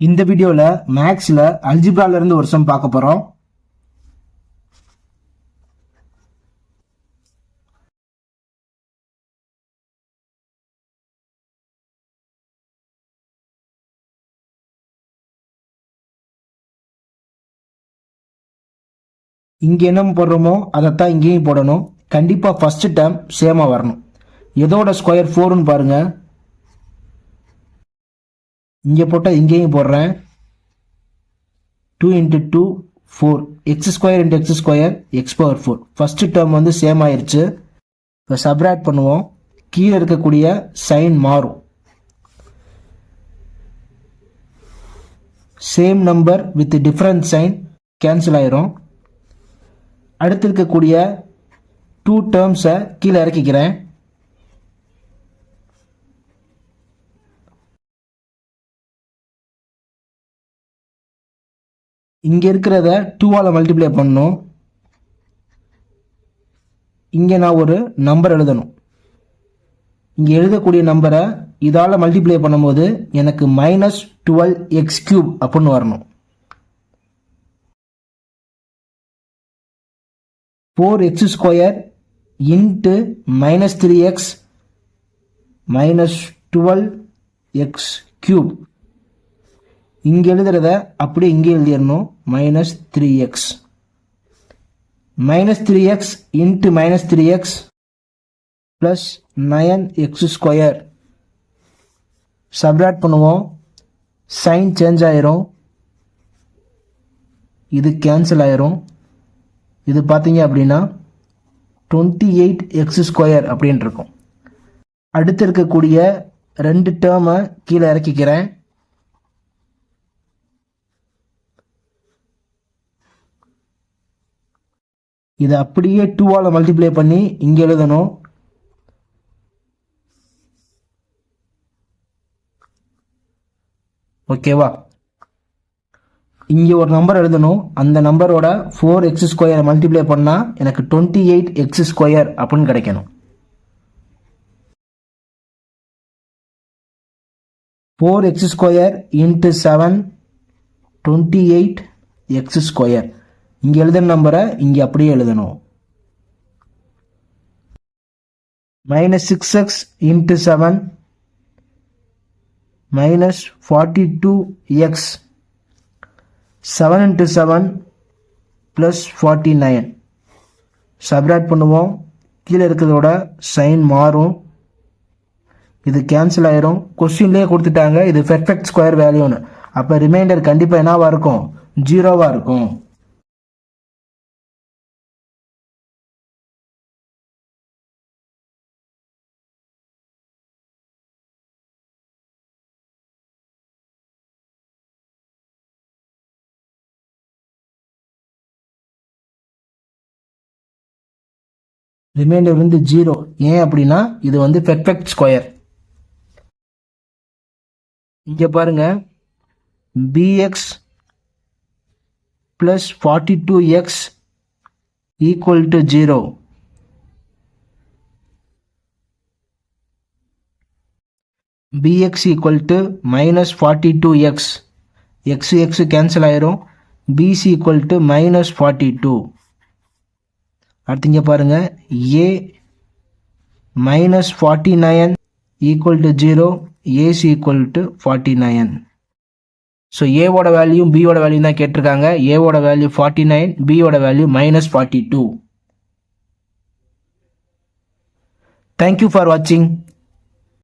இந்த வீடியோல மேக்ஸ்ல அல்ஜிப்ரால இருந்து ஒரு சம் பார்க்க போறோம். இங்க என்ன போடுறோமோ அதைத்தான் இங்கேயும் போடணும். கண்டிப்பா ஃபர்ஸ்ட் டேர்ம் சேமா வரணும். எதோட ஸ்கொயர் 4ன்னு பாருங்க. இங்க போட்டா இங்கேயும் போடுறேன். 2 × 2 4 x² × x² x⁴. First term வந்து சேம் ஆயிருச்சு. இப்போ சப்ராக்ட் பண்ணுவோம். கீழே இருக்கக்கூடிய சைன் மாறும். Same number with different sign cancel ஆயிரும். அடுத்து இருக்கக்கூடிய 2 டேர்ம்ஸை கீழே இறக்கிக்கிறேன். இங்க இருக்கிறத 2ஆல மல்டிப்ளை பண்ணணும். இங்க நான் ஒரு நம்பர் எழுதணும். இங்க எழுதக்கூடிய நம்பரை இதால மல்டிப்ளை பண்ணும்போது எனக்கு -12x³ அப்படின்னு வரணும். 4x² × -3x -12x³ இங்க எழுதுறத அப்படியே இங்கே எழுதிடணும். -3x -3x × -3x +9x². Subtract பண்ணுவோம். சைன் சேஞ்ச் ஆயிரும். இது கேன்சல் ஆயிரும். இது பார்த்தீங்க அப்படின்னா 28x² அப்படின்னு இருக்கும். அடுத்து இருக்கக்கூடிய 2 டேர்மை கீழே இறக்கிக்கிறேன். இதை அப்படியே 2ஆல மல்டிப்ளை பண்ணி இங்க எழுதணும். ஓகேவா? இங்க ஒரு நம்பர் எழுதணும். அந்த நம்பரோட 4x² மல்டிப்ளை பண்ணா எனக்கு 28x² அப்படின்னு கிடைக்கணும். 4x² × 7 28x². இங்க எழுதுன நம்பரை இங்க அப்படியே எழுதணும். -6x × 7 -42x 7 × 7 +49. சப்ராக்ட் பண்ணுவோம். கீழே இருக்கிறதோட சைன் மாறும். இது கேன்சல் ஆயிரும். கொஸ்டின்லேயே கொடுத்துட்டாங்க இது பெர்ஃபெக்ட் ஸ்கொயர் வேல்யூன்னு. அப்போ ரிமைண்டர் கண்டிப்பாக என்னவா இருக்கும்? 0வா இருக்கும். ரிமைண்டர் வந்து 0. ஏன் அப்படின்னா இது வந்து பெர்ஃபெக்ட் ஸ்கொயர். இங்க பாருங்க, bx + 42x = 0. bx = -42x x cancel ஆயிரும். bc = -42. அடுத்து இங்க பாருங்க, a -49 = 0 ac = 49. ஸோ ஏவோட வேல்யூ பியோட வேல்யூ தான் கேட்டிருக்காங்க. ஏவோட வேல்யூ 49, பியோட வேல்யூ -42. தேங்க்யூ ஃபார் வாட்சிங்.